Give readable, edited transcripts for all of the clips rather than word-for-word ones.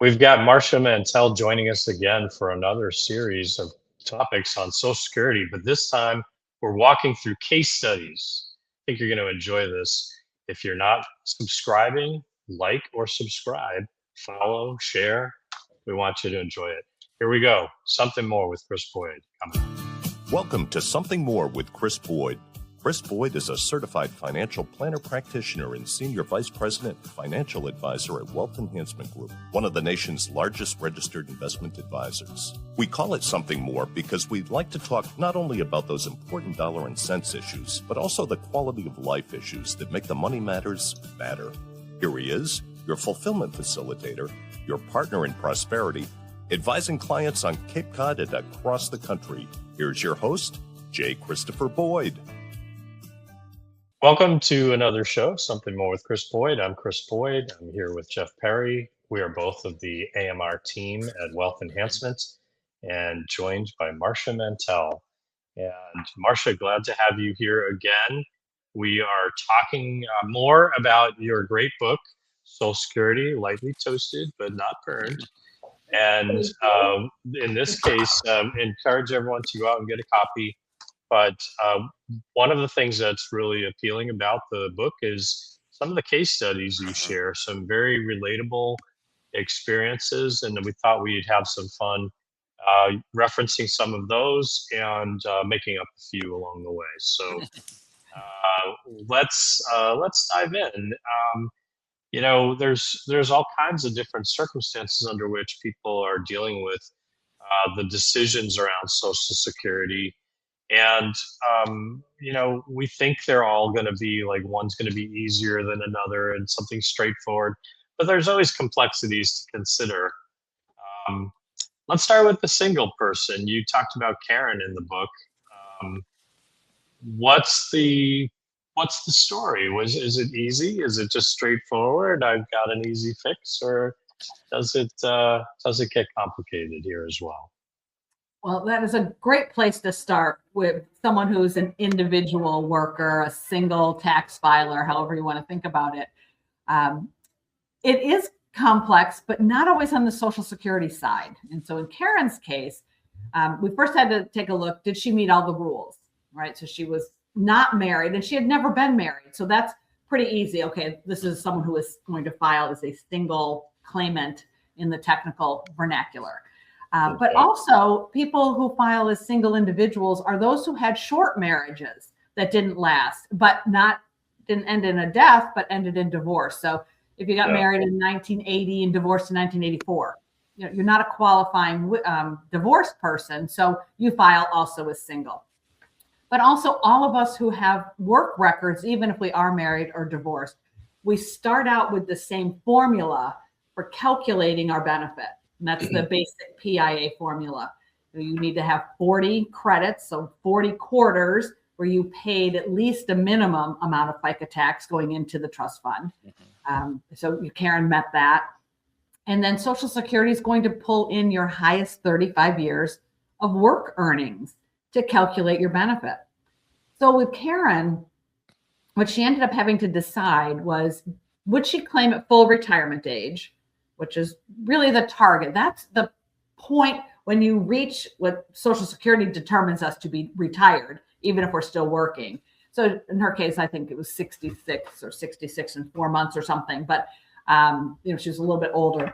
We've got Marcia Mantell joining us again for another series of topics on Social Security, but this time we're walking through case studies. I think you're going to enjoy this. If you're not subscribing, like or subscribe, follow, share. We want you to enjoy it. Here we go. Something more with Chris Boyd coming up. Welcome to Something More with Chris Boyd. Chris Boyd is a certified financial planner practitioner and senior vice president financial advisor at Wealth Enhancement Group, one of the nation's largest registered investment advisors. We call it Something More because we'd like to talk not only about those important dollar and cents issues, but also the quality of life issues that make the money matters matter. Here he is, your fulfillment facilitator, your partner in prosperity, advising clients on Cape Cod and across the country. Here's your host, J. Christopher Boyd. Welcome to another show, Something More with Chris Boyd. I'm Chris Boyd. I'm here with Jeff Perry. We are both of the AMR team at Wealth Enhancement and joined by Marcia Mantell. And Marcia, glad to have you here again. We are talking more about your great book, Social Security, Lightly Toasted but Not Burned. And in this case, encourage everyone to go out and get a copy. But one of the things that's really appealing about the book is some of the case studies you share, some very relatable experiences, and we thought we'd have some fun referencing some of those and making up a few along the way. So let's dive in. There's all kinds of different circumstances under which people are dealing with the decisions around Social Security. And, we think they're all going to be like one's going to be easier than another and something straightforward, but there's always complexities to consider. Let's start with the single person. You talked about Karen in the book. What's the story? Is it easy? Is it just straightforward? I've got an easy fix, or does it get complicated here as well? Well, that is a great place to start with someone who's an individual worker, a single tax filer, however you want to think about it. It is complex, but not always on the Social Security side. And so in Karen's case, we first had to take a look, did she meet all the rules, right? So she was not married and she had never been married. So that's pretty easy. Okay, this is someone who is going to file as a single claimant in the technical vernacular. But also people who file as single individuals are those who had short marriages that didn't last, but didn't end in a death, but ended in divorce. So if you got married in 1980 and divorced in 1984, you're not a qualifying divorced person. So you file also as single. But also all of us who have work records, even if we are married or divorced, we start out with the same formula for calculating our benefit. And that's the basic PIA formula. You need to have 40 credits, so 40 quarters where you paid at least a minimum amount of FICA tax going into the trust fund. So Karen met that. And then Social Security is going to pull in your highest 35 years of work earnings to calculate your benefit. So with Karen, what she ended up having to decide was, would she claim at full retirement age, which is really the target. That's the point when you reach what Social Security determines us to be retired, even if we're still working. So in her case, I think it was 66 or 66 and 4 months or something, but she was a little bit older.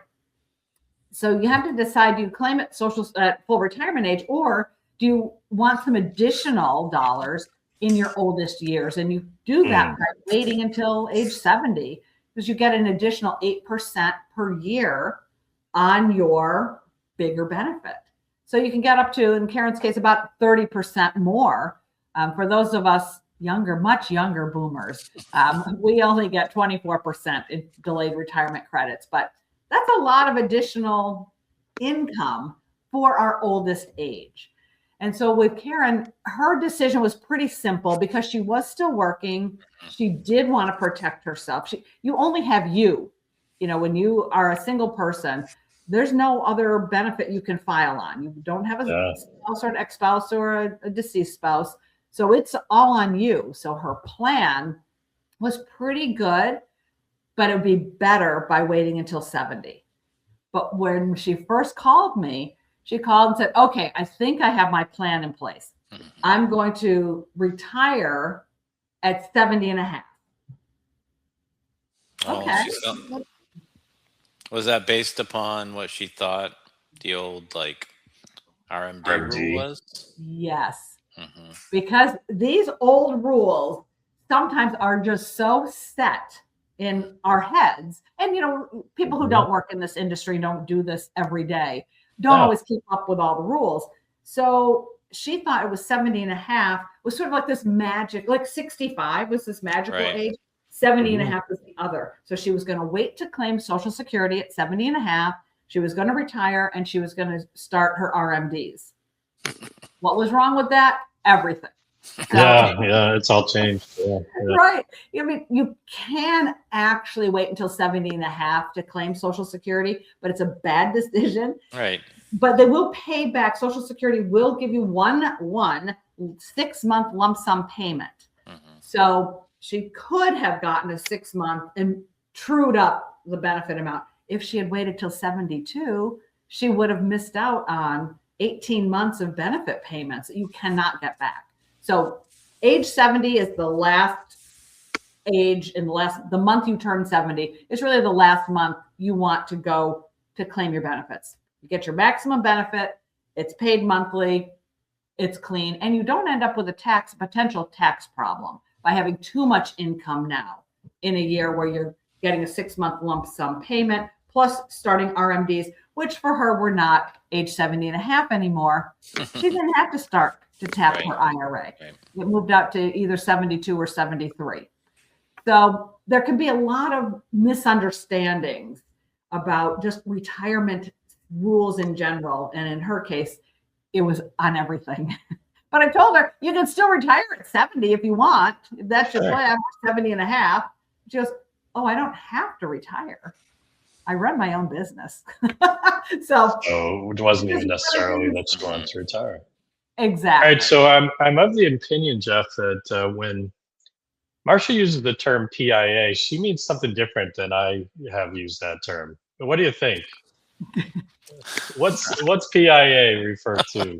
So you have to decide, do you claim at full retirement age, or do you want some additional dollars in your oldest years? And you do that by waiting until age 70. Because you get an additional 8% per year on your bigger benefit. So you can get up to, in Karen's case, about 30% more. For those of us much younger boomers, we only get 24% in delayed retirement credits. But that's a lot of additional income for our oldest age. And so with Karen, her decision was pretty simple because she was still working. She did want to protect herself. You only have you. When you are a single person, there's no other benefit you can file on. You don't have a spouse or an ex-spouse or a deceased spouse. So it's all on you. So her plan was pretty good, but it would be better by waiting until 70. But when she first called me, she called and said, okay, I think I have my plan in place. I'm going to retire at 70 and a half. Okay. Was that based upon what she thought the old like RMD rule RMD. was? Yes. Because these old rules sometimes are just so set in our heads. And, you know, people who don't work in this industry, don't do this every day, don't always keep up with all the rules. So she thought it was 70 and a half was sort of like this magic, like 65 was this magical age. 70 and a half was the other. So she was going to wait to claim Social Security at 70 and a half. She was going to retire and she was going to start her RMDs. What was wrong with that? Everything. Yeah, it's all changed. Yeah. Right. I mean, you can actually wait until 70 and a half to claim Social Security, but it's a bad decision. Right. But they will pay back. Social Security will give you one 6-month lump sum payment. So she could have gotten a 6-month and trued up the benefit amount. If she had waited till 72, she would have missed out on 18 months of benefit payments that you cannot get back. So age 70 is the last age in the month you turn 70 is really the last month you want to go to claim your benefits. You get your maximum benefit. It's paid monthly. It's clean. And you don't end up with a potential tax problem by having too much income now in a year where you're getting a 6-month lump sum payment plus starting RMDs, which for her were not age 70 and a half anymore. She didn't have to start to tap her IRA. It moved up to either 72 or 73. So there could be a lot of misunderstandings about just retirement rules in general. And in her case, it was on everything. But I told her, you can still retire at 70 if you want. If that's your plan, 70 and a half. She goes, oh, I don't have to retire. I run my own business. So it wasn't even necessarily that she wanted to retire. Exactly. All right. So I'm of the opinion, Jeff, that when Marcia uses the term PIA, she means something different than I have used that term. What do you think? What's PIA refer to?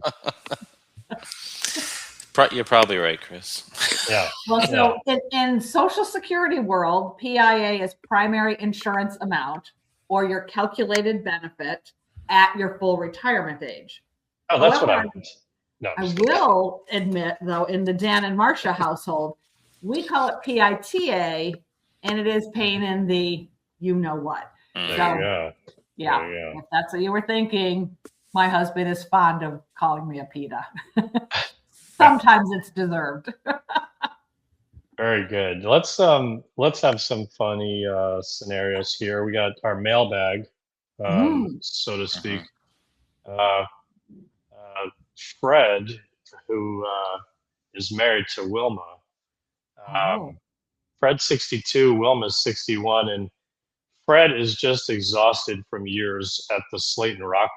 You're probably right, Chris. Yeah. Well, so in Social Security world, PIA is primary insurance amount or your calculated benefit at your full retirement age. Oh, that's what I meant. No, I will admit, though, in the Dan and Marsha household, we call it PITA, and it is paying in the you know what. Yeah, if that's what you were thinking, my husband is fond of calling me a PITA. Sometimes it's deserved. Very good. Let's have some funny scenarios here. We got our mailbag, so to speak. Fred, who is married to Wilma. Fred's 62, Wilma's 61, and Fred is just exhausted from years at the Slate Rock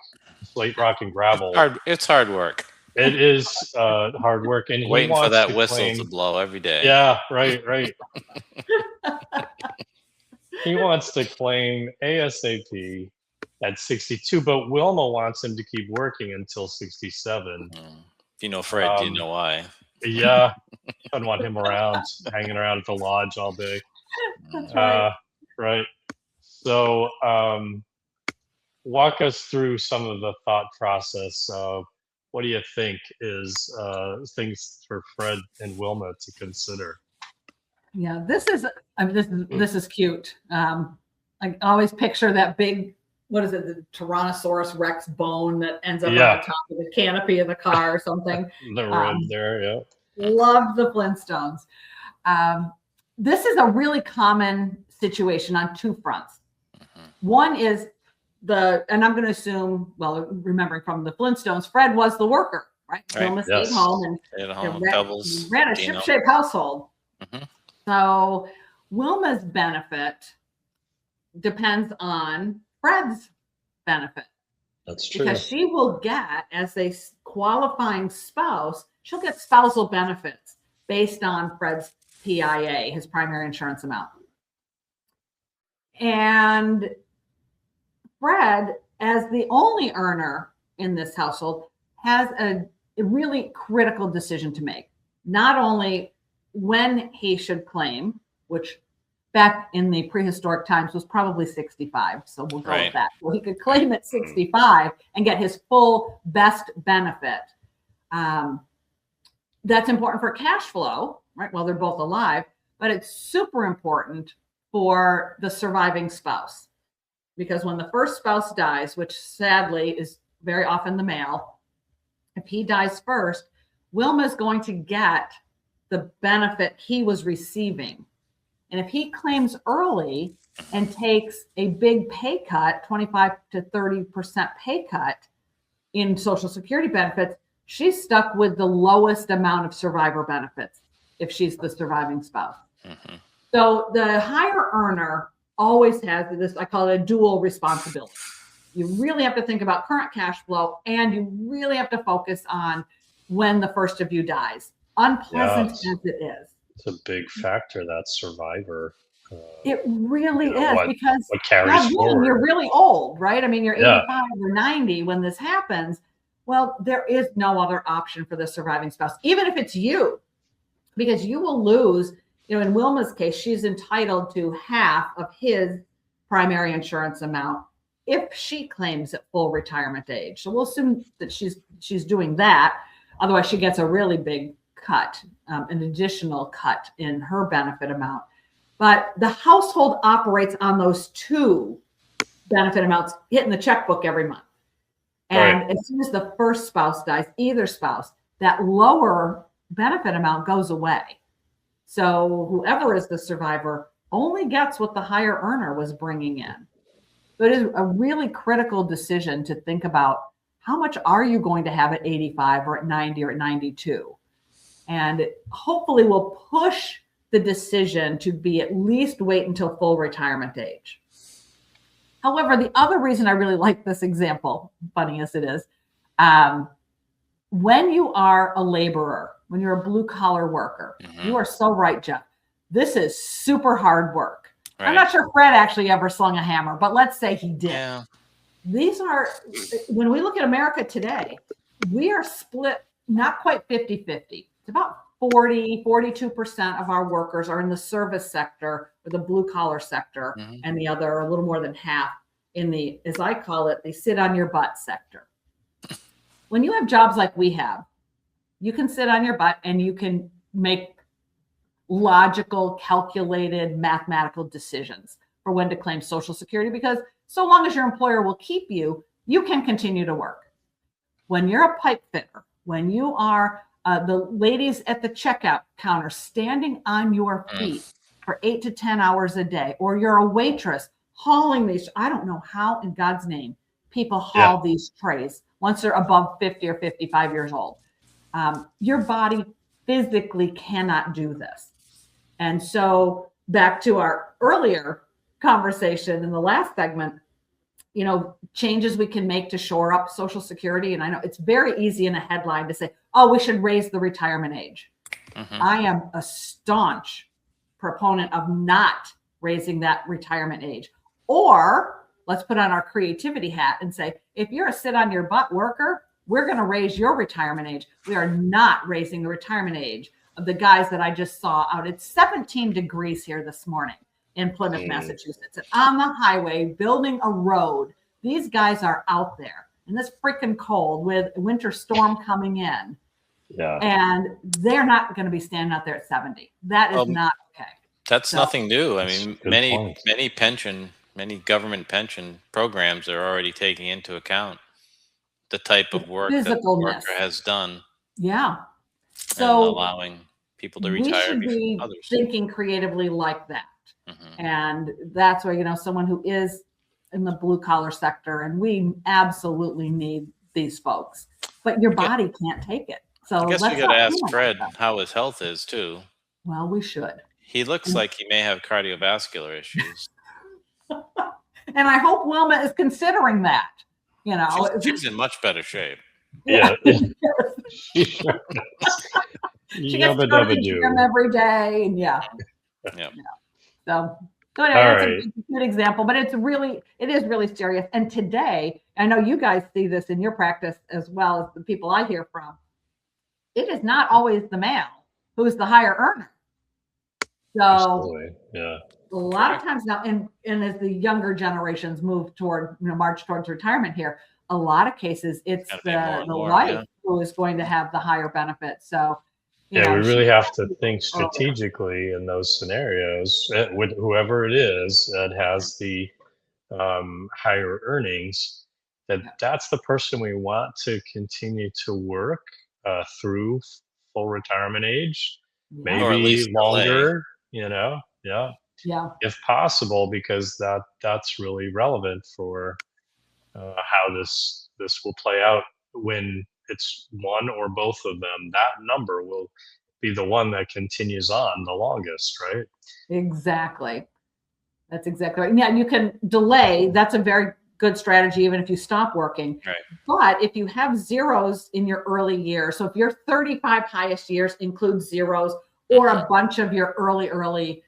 and Gravel. It's hard work. It is hard work, and waiting for that whistle to blow every day. Yeah, right. He wants to claim ASAP at 62, but Wilma wants him to keep working until 67. You know, Fred, do you know why? Yeah, I don't want him around, hanging around at the lodge all day. That's right. Right. So walk us through some of the thought process of what do you think is things for Fred and Wilma to consider? Yeah, this is cute. I always picture that big, what is it, the Tyrannosaurus Rex bone that ends up on the top of the canopy of the car or something. The road there, yeah. Loved the Flintstones. This is a really common situation on two fronts. One is and I'm going to assume, well, remembering from the Flintstones, Fred was the worker, right? Wilma stayed home and ran a ship-shape household. So Wilma's benefit depends on Fred's benefit. That's true. Because she will get, as a qualifying spouse, she'll get spousal benefits based on Fred's PIA, his primary insurance amount. And Fred the only earner in this household, has a really critical decision to make. Not only when he should claim, which back in the prehistoric times was probably 65. So we'll go with that. So he could claim at 65 and get his full best benefit. That's important for cash flow, right? While they're both alive, but it's super important for the surviving spouse. Because when the first spouse dies, which sadly is very often the male, if he dies first, Wilma is going to get the benefit he was receiving. And if he claims early and takes a big pay cut, 25 to 30% pay cut in Social Security benefits, she's stuck with the lowest amount of survivor benefits if she's the surviving spouse. Mm-hmm. So the higher earner always has this, I call it a dual responsibility. You really have to think about current cash flow, and you really have to focus on when the first of you dies. Unpleasant as it is. It's a big factor, that survivor. It really is, because what carries forward. You're really old, right? I mean, you're 85 or 90 when this happens. Well, there is no other option for the surviving spouse, even if it's you, because you will lose. In Wilma's case, she's entitled to half of his primary insurance amount if she claims at full retirement age. So we'll assume that she's doing that. Otherwise, she gets a really big cut, an additional cut in her benefit amount. But the household operates on those two benefit amounts hitting the checkbook every month. And as soon as the first spouse dies, either spouse, that lower benefit amount goes away. So whoever is the survivor only gets what the higher earner was bringing in. So it is a really critical decision to think about, how much are you going to have at 85 or at 90 or at 92? And hopefully we'll push the decision to be at least wait until full retirement age. However, the other reason I really like this example, funny as it is, when you are a laborer, when you're a blue collar worker, you are so right, Jeff. This is super hard work. Right. I'm not sure Fred actually ever slung a hammer, but let's say he did. Yeah. These are, when we look at America today, we are split not quite 50-50. It's about 42% of our workers are in the service sector or the blue collar sector, and the other, a little more than half, in the, as I call it, the sit on your butt sector. When you have jobs like we have, you can sit on your butt and you can make logical, calculated, mathematical decisions for when to claim Social Security, because so long as your employer will keep you, you can continue to work. When you're a pipe fitter, when you are the ladies at the checkout counter standing on your feet for 8 to 10 hours a day, or you're a waitress hauling these, I don't know how in God's name people haul these trays once they're above 50 or 55 years old. Your body physically cannot do this. And so back to our earlier conversation in the last segment, changes we can make to shore up Social Security. And I know it's very easy in a headline to say, oh, we should raise the retirement age. I am a staunch proponent of not raising that retirement age. Or let's put on our creativity hat and say, if you're a sit on your butt worker, we're going to raise your retirement age. We are not raising the retirement age of the guys that I just saw out. It's 17 degrees here this morning in Plymouth, Massachusetts. And on the highway, building a road, these guys are out there in this freaking cold with a winter storm coming in. And they're not going to be standing out there at 70. That is not okay. That's nothing new. I mean, many government pension programs are already taking into account the type of work that the worker has done. So and allowing people to retire before others. We should be thinking creatively like that. And that's where, someone who is in the blue collar sector, and we absolutely need these folks, but your body can't take it. So I guess we got to ask Fred how his health is too. Well, we should. He looks like he may have cardiovascular issues. And I hope Wilma is considering that. She's in much better shape. She gets to go to the gym every day, and So So anyway, that's a good example, but it is really serious. And today, I know you guys see this in your practice as well as the people I hear from. It is not always the male who is the higher earner. So yeah, a lot of times now, and as the younger generations move toward, march towards retirement here, a lot of cases it's the wife who is going to have the higher benefit. So we really have to think strategically in those scenarios with whoever it is that has the higher earnings, that's the person we want to continue to work through full retirement age, maybe longer, if possible, because that's really relevant for how this will play out when it's one or both of them. That number will be the one that continues on the longest, right? Exactly. That's exactly right. Yeah, you can delay. That's a very good strategy, even if you stop working. Right. But if you have zeros in your early years, so if your 35 highest years include zeros or a bunch of your early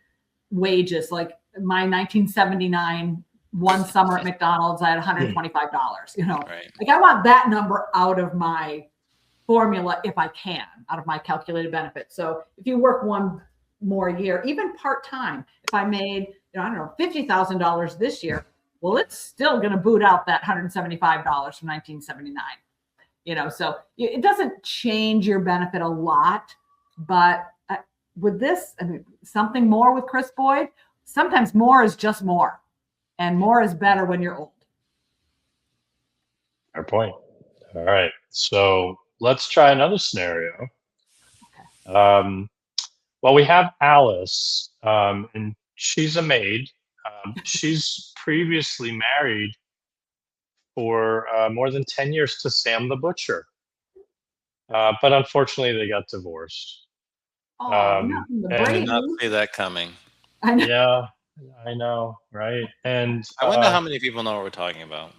wages, like my 1979 one summer at McDonald's, I had $125, like I want that number out of my formula if I can, out of my calculated benefit. So if you work one more year, even part-time, if I made, I don't know, $50,000 this year, well, it's still going to boot out that $175 from 1979, so it doesn't change your benefit a lot, but with this, something more with Chris Boyd, sometimes more is just more, and more is better when you're old. Fair point. All right. So let's try another scenario. Okay. Well, we have Alice, and she's a maid. She's previously married for more than 10 years to Sam the butcher. But unfortunately, they got divorced. I did not see that coming. I know. Yeah, I know, right? And I wonder how many people know what we're talking about.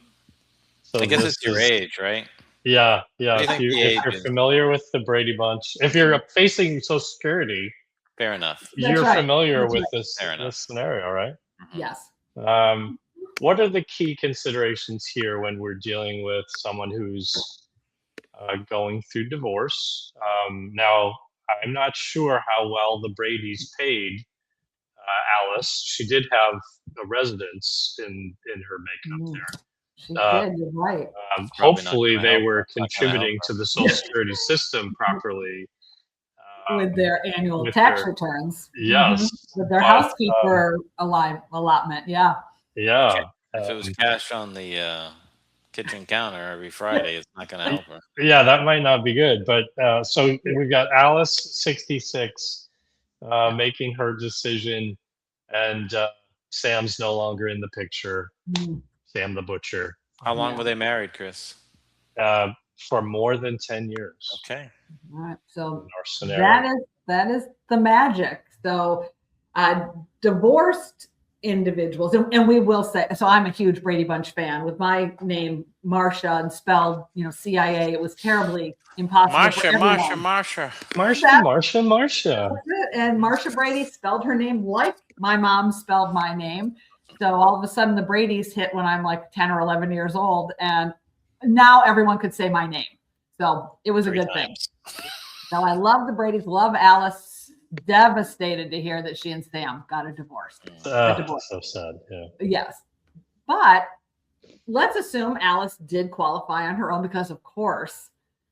So I guess it's your age, right? Yeah. If you're familiar with the Brady Bunch, if you're facing Social Security, fair enough. You're familiar with this scenario, right? Yes. What are the key considerations here when we're dealing with someone who's going through divorce? Now, I'm not sure how well the Bradys paid Alice. She did have a residence in her makeup there. She did, you're right. Hopefully they were contributing to the Social Security system properly. With their annual tax returns. Yes. With their housekeeper allotment. Yeah. Yeah. If it was cash on the kitchen counter every Friday, it's not going to help her. Yeah, that might not be good. But so we've got Alice, 66, making her decision, and Sam's no longer in the picture. Sam the butcher. How long were they married, Chris? For more than 10 years. Okay. All right. So that is the magic. So divorced individuals, and we will say, so I'm a huge Brady Bunch fan. With my name Marsha and spelled, CIA, it was terribly impossible. Marsha. And Marcia Brady spelled her name like my mom spelled my name. So all of a sudden the Bradys hit when I'm like 10 or 11 years old, and now everyone could say my name. So it was a good thing. So I love the Bradys, love Alice. Devastated to hear that she and Sam got a divorce. So sad. Yeah. Yes. But let's assume Alice did qualify on her own, because of course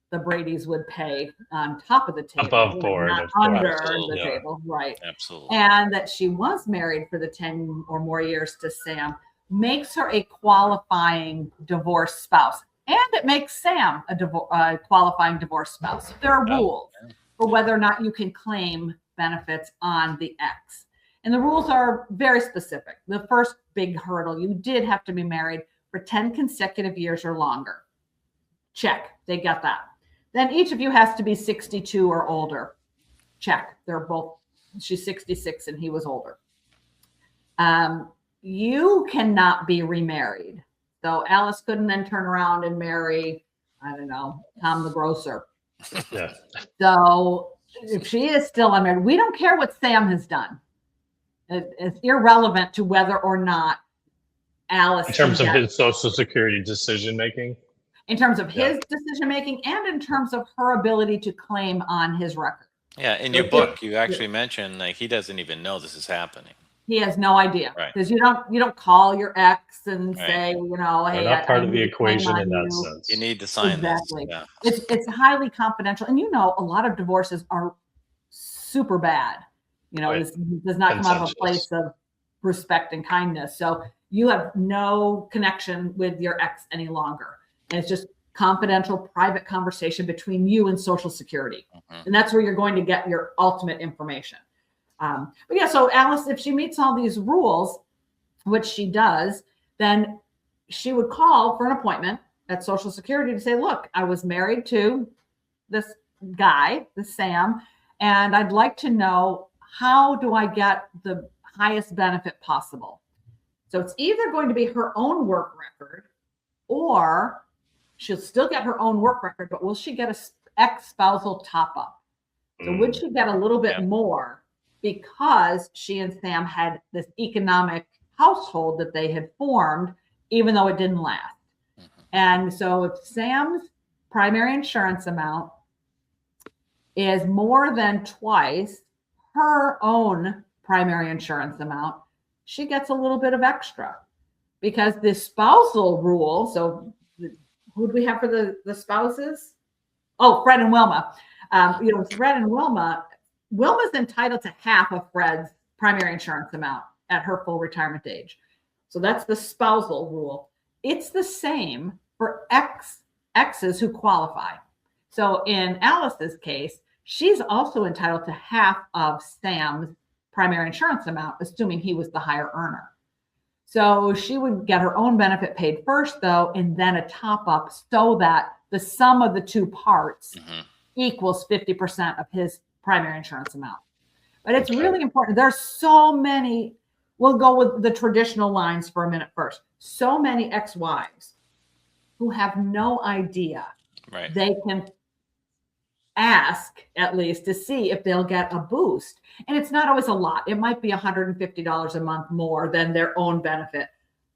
the Bradys would pay on top of the table, above board, not under the table, right? Absolutely. And that she was married for the 10 or more years to Sam makes her a qualifying divorce spouse, and it makes Sam a qualifying divorce spouse. There are rules for whether or not you can claim benefits on the ex, and the rules are very specific. The first big hurdle: you did have to be married for 10 consecutive years or longer. Check, they got that. Then each of you has to be 62 or older. Check, they're both. She's 66 and he was older. You cannot be remarried. So Alice couldn't then turn around and marry, I don't know, Tom the grocer. Yeah. So if she is still unmarried, we don't care what Sam has done. It's irrelevant to whether or not Alice. In terms of his Social Security decision making? In terms of his decision making and in terms of her ability to claim on his record. Yeah, in your book, you actually mentioned like he doesn't even know this is happening. He has no idea because you don't call your ex and say, you know, hey, we're not part of the equation in that sense. You need to sign this. Yeah. It's highly confidential, and you know, a lot of divorces are super bad. You know, this does not come out of a place of respect and kindness. So you have no connection with your ex any longer, and it's just confidential, private conversation between you and Social Security, and that's where you're going to get your ultimate information. But yeah, so Alice, if she meets all these rules, which she does, then she would call for an appointment at Social Security to say, look, I was married to this guy, this Sam, and I'd like to know, how do I get the highest benefit possible? So it's either going to be her own work record, or she'll still get her own work record, but will she get a ex-spousal top-up? So would she get a little bit more because she and Sam had this economic household that they had formed, even though it didn't last? And so if Sam's primary insurance amount is more than twice her own primary insurance amount, she gets a little bit of extra, because the spousal rule. So who do we have for the spouses? Oh, Fred and Wilma. You know, Fred and Wilma's entitled to half of Fred's primary insurance amount at her full retirement age. So that's the spousal rule. It's the same for exes who qualify. So in Alice's case, she's also entitled to half of Sam's primary insurance amount, assuming he was the higher earner. So she would get her own benefit paid first, though, and then a top up, so that the sum of the two parts equals 50% of his primary insurance amount. But it's really important. There's so many, we'll go with the traditional lines for a minute first. So many ex-wives who have no idea. They can ask at least to see if they'll get a boost. And it's not always a lot. It might be $150 a month more than their own benefit.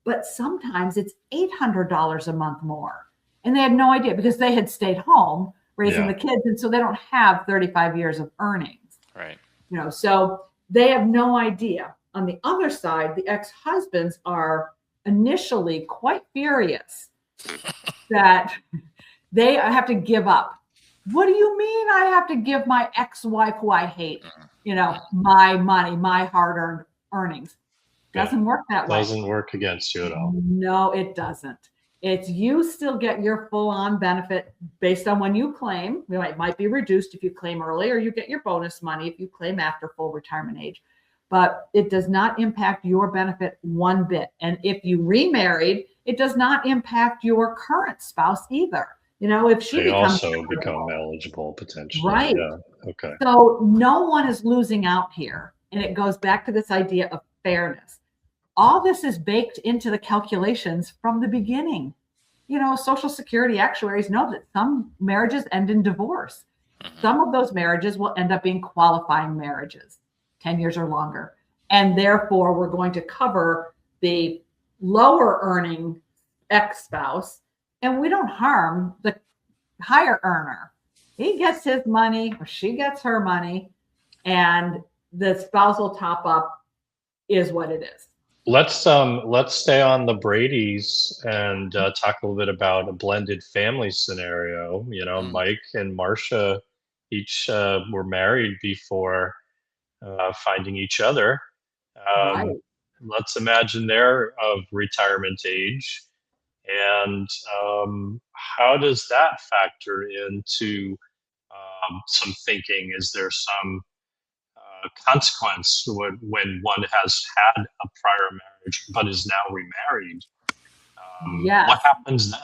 But sometimes it's $800 a month more. And they had no idea because they had stayed home raising the kids. And so they don't have 35 years of earnings. You know, so they have no idea. On the other side, the ex-husbands are initially quite furious that they have to give up. What do you mean I have to give my ex-wife, who I hate, you know, my money, my hard-earned earnings? Doesn't work that way. Doesn't work against you at all. No, it doesn't. It's you still get your full-on benefit based on when you claim. You know, it might be reduced if you claim early, or you get your bonus money if you claim after full retirement age. But it does not impact your benefit one bit. And if you remarried, it does not impact your current spouse either. You know, if she also become eligible potentially. Right. Yeah. Okay. So no one is losing out here. And it goes back to this idea of fairness. All this is baked into the calculations from the beginning. You know, Social Security actuaries know that some marriages end in divorce. Some of those marriages will end up being qualifying marriages, 10 years or longer. And therefore, we're going to cover the lower earning ex-spouse, and we don't harm the higher earner. He gets his money, or she gets her money, and the spousal top up is what it is. Let's stay on the Brady's and talk a little bit about a blended family scenario. You know, Mike and Marsha each were married before finding each other. Let's imagine they're of retirement age, and how does that factor into some thinking? Is there some consequence when one has had a prior marriage but is now remarried? What happens then?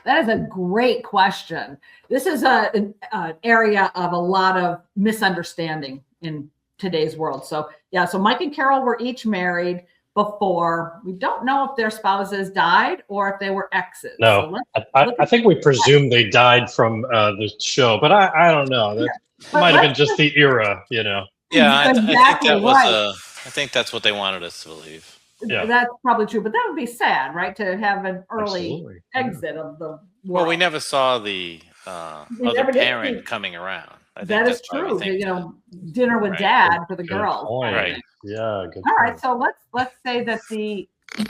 That is a great question. This is an area of a lot of misunderstanding in today's world. So Mike and Carol were each married before. We don't know if their spouses died or if they were exes. No, so I think we presume they died from the show, but I don't know. That might have been just the era, you know. Yeah, exactly I think that was right. I think that's what they wanted us to believe. Yeah. That's probably true, but that would be sad, right? To have an early Absolutely. exit of the world. Well, we never saw the We other never did parent see- coming around. I think That is that's why we true. think You that. know, dinner with Right. dad for the Good girls. point. Right. Yeah, good All right, point. so let's say that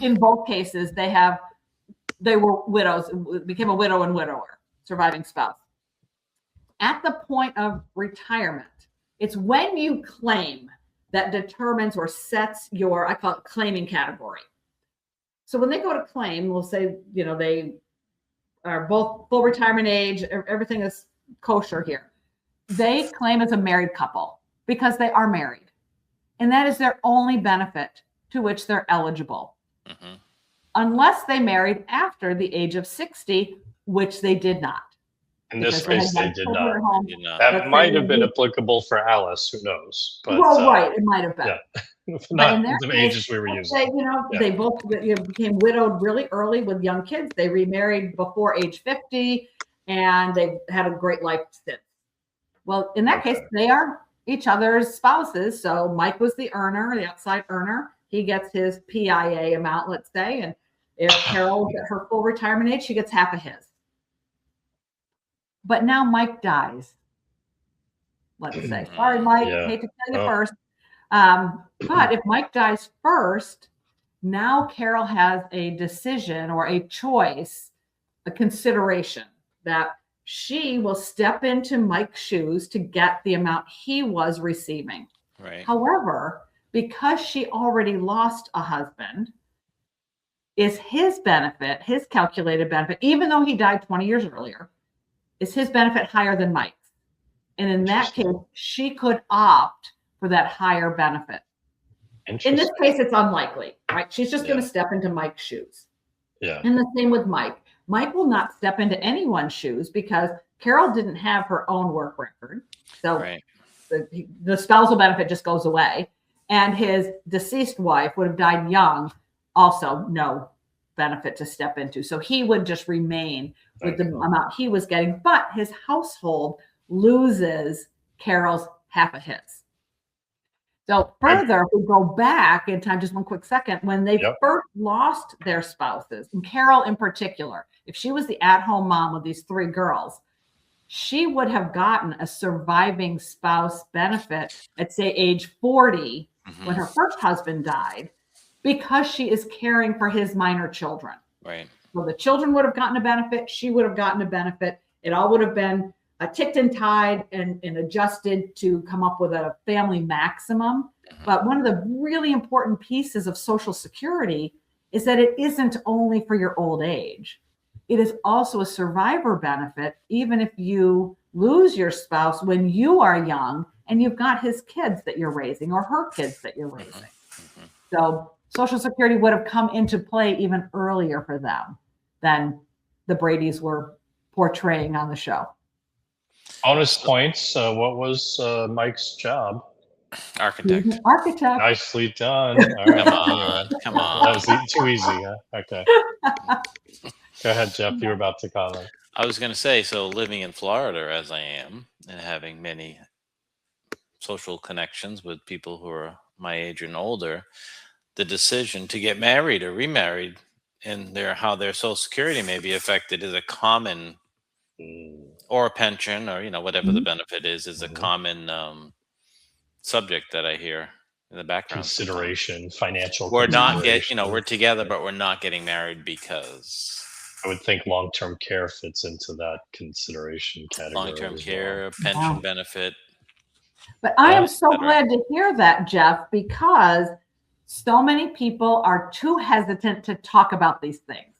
in both cases they were widows, became a widow and widower, surviving spouse. At the point of retirement, it's when you claim that determines or sets your, I call it claiming category. So when they go to claim, we'll say, they are both full retirement age, everything is kosher here. They claim as a married couple because they are married. And that is their only benefit to which they're eligible. Mm-hmm. Unless they married after the age of 60, which they did not. In this case, they did not. That might have been applicable for Alice. Who knows? But, right, it might have been. Yeah, but in not the ages we were using. They both became widowed really early with young kids. They remarried before age 50, and they had a great life since. Well, in that case, they are each other's spouses. So Mike was the earner, the outside earner. He gets his PIA amount, let's say, and if Carol's at her full retirement age, she gets half of his. But now Mike dies. Let's say, sorry, Mike, hate to tell you first. But if Mike dies first, now Carol has a decision or a choice, a consideration that she will step into Mike's shoes to get the amount he was receiving. Right. However, because she already lost a husband, is his benefit, his calculated benefit, even though he died 20 years earlier, is his benefit higher than Mike's? And in that case, she could opt for that higher benefit. In this case, it's unlikely, right? She's just going to step into Mike's shoes. Yeah. And the same with Mike. Mike will not step into anyone's shoes because Carol didn't have her own work record. So the spousal benefit just goes away. And his deceased wife would have died young, also no benefit to step into. So he would just remain with the amount he was getting, but his household loses Carol's half of his. So further, if we go back in time, just one quick second, when they first lost their spouses, and Carol in particular, if she was the at-home mom with these 3 girls, she would have gotten a surviving spouse benefit at, say, age 40 when her first husband died, because she is caring for his minor children. Right. So the children would have gotten a benefit. She would have gotten a benefit. It all would have been ticked and tied and adjusted to come up with a family maximum. But one of the really important pieces of Social Security is that it isn't only for your old age. It is also a survivor benefit, even if you lose your spouse when you are young and you've got his kids that you're raising or her kids that you're raising. So Social Security would have come into play even earlier for them than the Bradys were portraying on the show. Bonus points. What was Mike's job? Architect. Architect. Nicely done. All right. Come on. That was too easy, huh? Okay. Go ahead, Jeff. You were about to comment. I was going to say, so living in Florida as I am and having many social connections with people who are my age and older, the decision to get married or remarried and how their Social Security may be affected is a common, or a pension, or whatever the benefit is a common subject that I hear in the background. Consideration, financial. We're not we're together, but we're not getting married because. I would think long-term care fits into that consideration category. Long-term care, pension benefit. But I am so glad to hear that, Jeff, because so many people are too hesitant to talk about these things.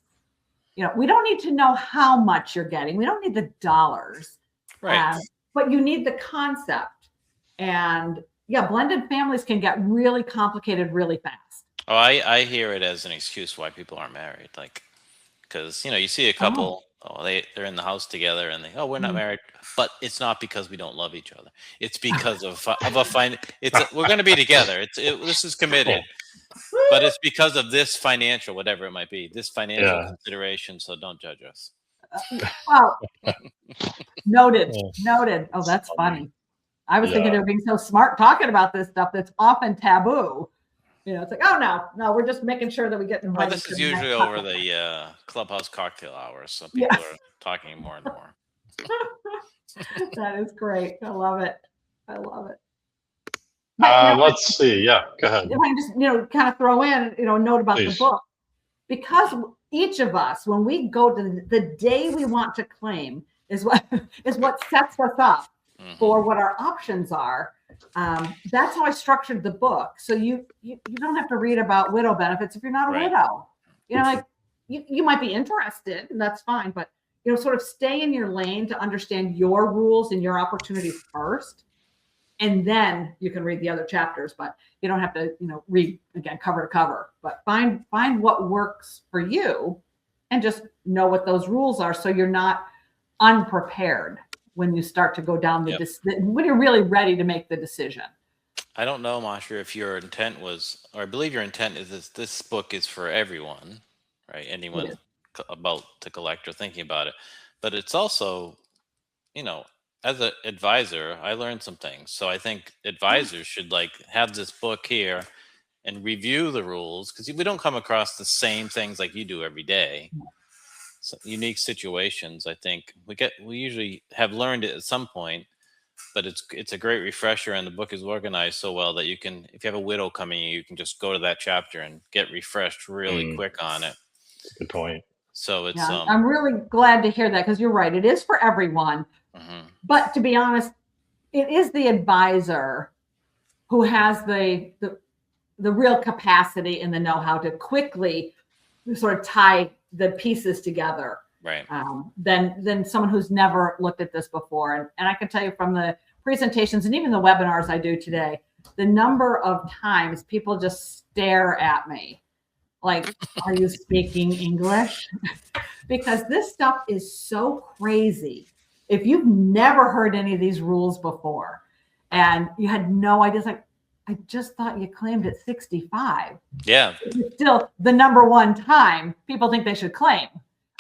We don't need to know how much you're getting. We don't need the dollars. Right. But you need the concept. And blended families can get really complicated really fast. Oh, I hear it as an excuse why people aren't married. Like, because, you see a couple, they're in the house together and we're not married. But it's not because we don't love each other. It's because of we're going to be together. This is committed. But it's because of this financial, whatever it might be, this financial consideration. So don't judge us. Well, noted. Oh, that's funny. I was thinking they were being so smart talking about this stuff that's often taboo. It's like, oh, no, we're just making sure that we get invited. Well, this is usually over the clubhouse cocktail hours, so people are talking more and more. That is great. I love it. Let's see. Yeah, go ahead. If I can just, kind of throw in, a note about the book, because each of us, when we go to the day we want to claim is what sets us up for what our options are. That's how I structured the book. So you don't have to read about widow benefits if you're not a widow. Like you might be interested, and that's fine, but sort of stay in your lane to understand your rules and your opportunities first. And then you can read the other chapters, but you don't have to, read again cover to cover. But find what works for you, and just know what those rules are, so you're not unprepared when you start to go down when you're really ready to make the decision. I don't know, Marsha, if your intent was, or I believe your intent is this book is for everyone, right? Anyone about to collect or thinking about it, but it's also, as an advisor, I learned some things. So I think advisors should have this book here and review the rules, because we don't come across the same things like you do every day. So unique situations, I think we usually have learned it at some point, but it's a great refresher, and the book is organized so well that you can, if you have a widow coming in, you can just go to that chapter and get refreshed really quick on it. Good point. So it's I'm really glad to hear that, because you're right, it is for everyone. But to be honest, it is the advisor who has the real capacity and the know-how to quickly sort of tie the pieces together, right? Than someone who's never looked at this before. And I can tell you from the presentations and even the webinars I do today, the number of times people just stare at me like, are you speaking English? Because this stuff is so crazy. If you've never heard any of these rules before and you had no idea, it's like, I just thought you claimed at 65. Yeah. It's still the number one time people think they should claim.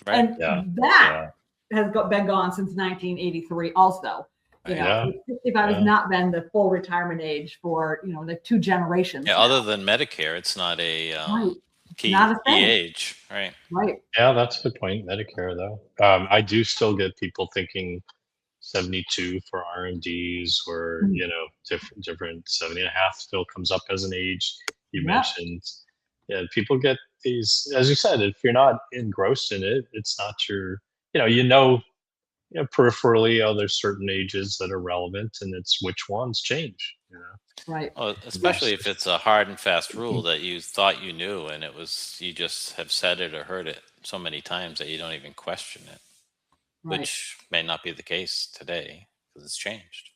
Right. And that has been gone since 1983 also. 65 has not been the full retirement age for, like 2 generations. Yeah, now. Other than Medicare, it's not a key age. Right. Right. Yeah, that's a good point. Medicare, though. I do still get people thinking 72 for RMDs, or different 70 and a half still comes up as an age. You mentioned, people get these, as you said, if you're not engrossed in it, it's not your, peripherally, there's certain ages that are relevant, and it's which ones change. Right. Well, especially if it's a hard and fast rule that you thought you knew, and you just have said it or heard it so many times that you don't even question it. Right. Which may not be the case today because it's changed.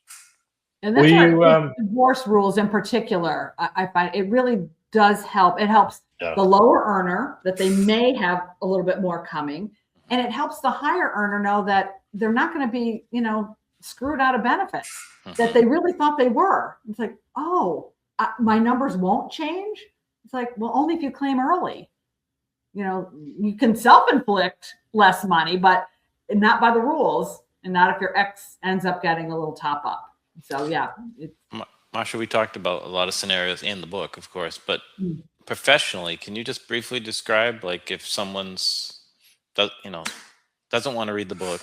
And that's why divorce rules in particular, I find it really does help. It helps the lower earner that they may have a little bit more coming. And it helps the higher earner know that they're not going to be, screwed out of benefits that they really thought they were. It's like, my numbers won't change. It's like, well, only if you claim early. You can self-inflict less money, but not by the rules, and not if your ex ends up getting a little top up. So Marsha, we talked about a lot of scenarios in the book, of course, but professionally, can you just briefly describe, like, if someone's doesn't want to read the book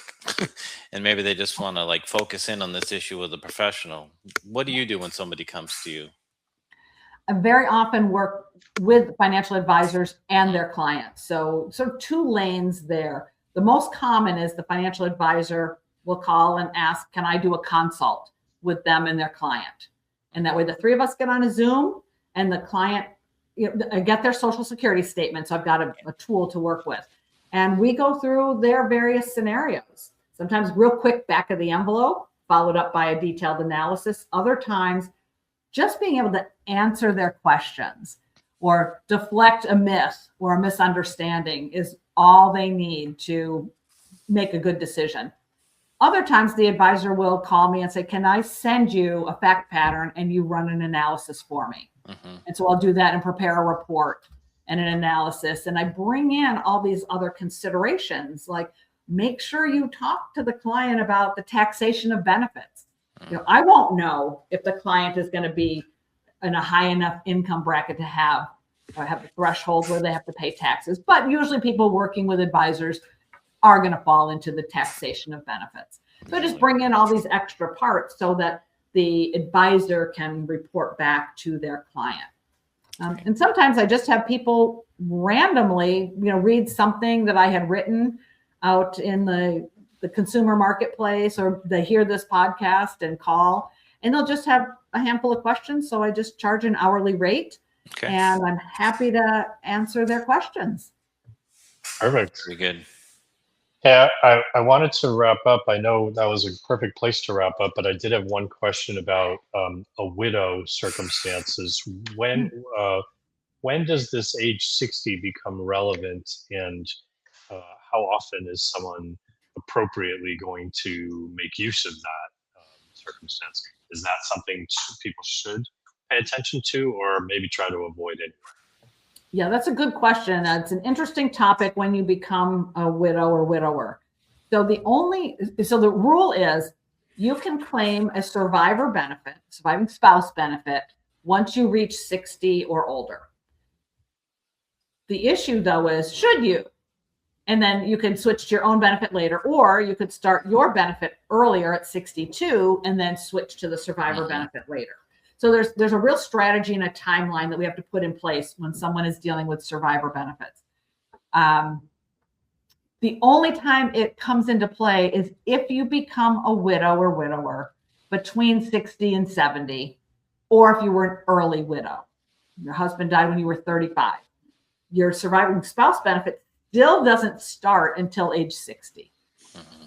and maybe they just want to focus in on this issue with a professional, what do you do when somebody comes to you? I very often work with financial advisors and their clients. So sort of 2 lanes there. The most common is the financial advisor will call and ask, can I do a consult with them and their client? And that way the 3 of us get on a Zoom, and the client get their social security statement. So I've got a tool to work with. And we go through their various scenarios, sometimes real quick, back of the envelope, followed up by a detailed analysis. Other times, just being able to answer their questions or deflect a myth or a misunderstanding is all they need to make a good decision. Other times, the advisor will call me and say, can I send you a fact pattern and you run an analysis for me? And so I'll do that and prepare a report and an analysis. And I bring in all these other considerations, like make sure you talk to the client about the taxation of benefits. I won't know if the client is going to be in a high enough income bracket to have the threshold where they have to pay taxes. But usually people working with advisors are going to fall into the taxation of benefits. So I just bring in all these extra parts so that the advisor can report back to their client. And sometimes I just have people randomly, read something that I had written out in the consumer marketplace, or they hear this podcast and call, and they'll just have a handful of questions. So I just charge an hourly rate, and I'm happy to answer their questions. Perfect. Very good. Yeah, I wanted to wrap up. I know that was a perfect place to wrap up, but I did have one question about a widow circumstances. When does this age 60 become relevant, and how often is someone appropriately going to make use of that circumstance? Is that something people should pay attention to, or maybe try to avoid it? Yeah, that's a good question. It's an interesting topic when you become a widow or widower. So the rule is you can claim a survivor benefit, surviving spouse benefit, once you reach 60 or older. The issue, though, is should you? And then you can switch to your own benefit later, or you could start your benefit earlier at 62 and then switch to the survivor benefit later. So there's a real strategy and a timeline that we have to put in place when someone is dealing with survivor benefits. The only time it comes into play is if you become a widow or widower between 60 and 70, or if you were an early widow. Your husband died when you were 35. Your surviving spouse benefit still doesn't start until age 60.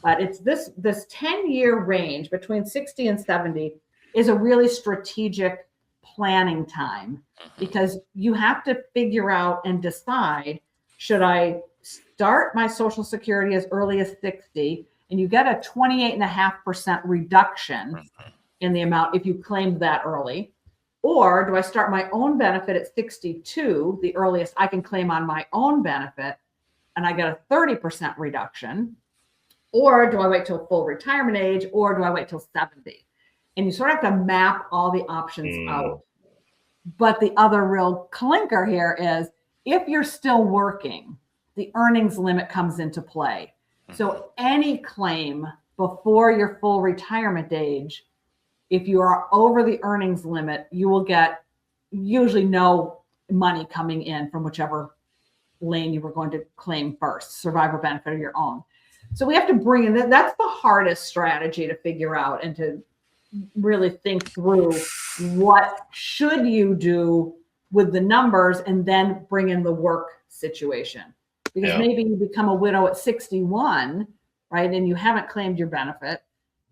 But it's this 10-year range between 60 and 70 is a really strategic planning time, because you have to figure out and decide, should I start my Social Security as early as 60, and you get a 28.5% reduction in the amount if you claim that early, or do I start my own benefit at 62, the earliest I can claim on my own benefit, and I get a 30% reduction, or do I wait till full retirement age, or do I wait till 70? And you sort of have to map all the options out. But the other real clinker here is if you're still working, the earnings limit comes into play. So any claim before your full retirement age, if you are over the earnings limit, you will get usually no money coming in from whichever lane you were going to claim first, survivor benefit or your own. So we have to bring in that's the hardest strategy to figure out and to really think through what should you do with the numbers, and then bring in the work situation. Because maybe you become a widow at 61, right? And you haven't claimed your benefit.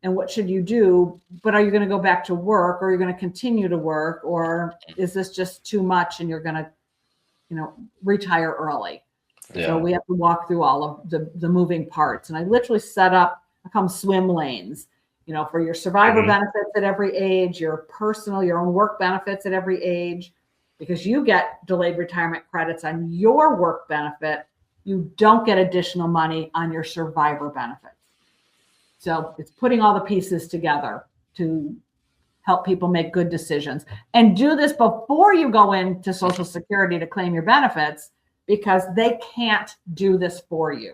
And what should you do? But are you going to go back to work, or are you going to continue to work? Or is this just too much and you're going to, retire early? Yeah. So we have to walk through all of the moving parts. And I literally set up, I call them swim lanes, for your survivor benefits at every age, your own work benefits at every age, because you get delayed retirement credits on your work benefit. You don't get additional money on your survivor benefits. So it's putting all the pieces together to help people make good decisions, and do this before you go into Social Security to claim your benefits, because they can't do this for you.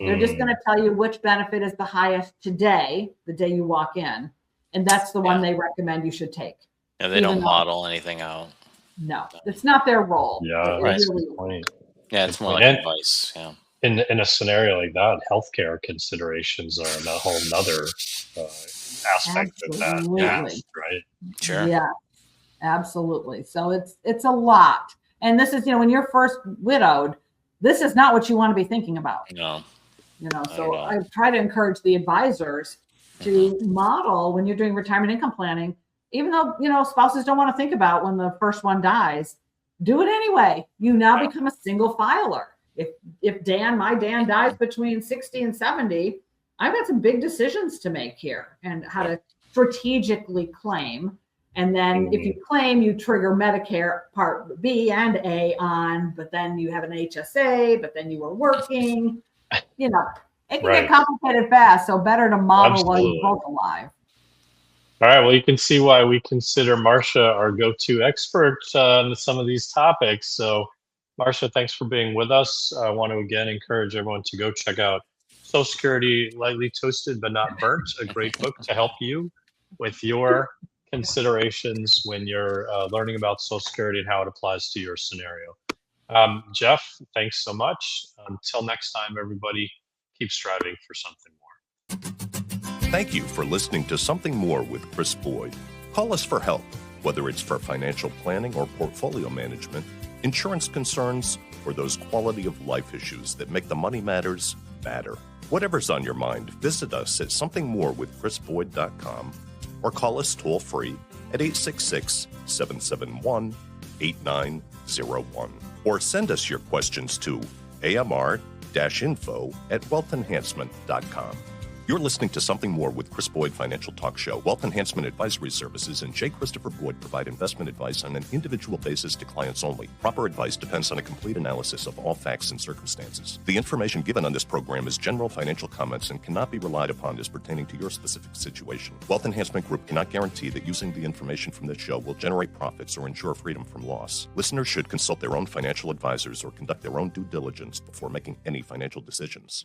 They're just going to tell you which benefit is the highest today, the day you walk in. And that's the one they recommend you should take. Yeah, they don't model anything out. No, it's not their role. Yeah, right. Really, yeah, it's more like advice. Yeah. In a scenario like that, healthcare considerations are a whole nother aspect of that. Yeah, right? Sure. Yeah, absolutely. So it's a lot. And this is, when you're first widowed, this is not what you want to be thinking about. No. So I try to encourage the advisors to model when you're doing retirement income planning, even though, spouses don't want to think about when the first one dies, do it anyway. You now become a single filer. If my Dan dies between 60 and 70, I've got some big decisions to make here, and how to strategically claim. And then if you claim, you trigger Medicare Part B and A on, but then you have an HSA, but then you were working. It can get complicated fast. So better to model while you're both alive. All right. Well, you can see why we consider Marcia our go-to expert on some of these topics. So, Marcia, thanks for being with us. I want to again encourage everyone to go check out Social Security Lightly Toasted but Not Burnt, a great book to help you with your considerations when you're learning about Social Security and how it applies to your scenario. Jeff, thanks so much. Until next time, everybody, keep striving for something more. Thank you for listening to Something More with Chris Boyd. Call us for help, whether it's for financial planning or portfolio management, insurance concerns, or those quality of life issues that make the money matters matter. Whatever's on your mind, visit us at somethingmorewithchrisboyd.com or call us toll free at 866-771-8901. Or send us your questions to amr-info@wealthenhancement.com. You're listening to Something More with Chris Boyd Financial Talk Show. Wealth Enhancement Advisory Services and J. Christopher Boyd provide investment advice on an individual basis to clients only. Proper advice depends on a complete analysis of all facts and circumstances. The information given on this program is general financial comments and cannot be relied upon as pertaining to your specific situation. Wealth Enhancement Group cannot guarantee that using the information from this show will generate profits or ensure freedom from loss. Listeners should consult their own financial advisors or conduct their own due diligence before making any financial decisions.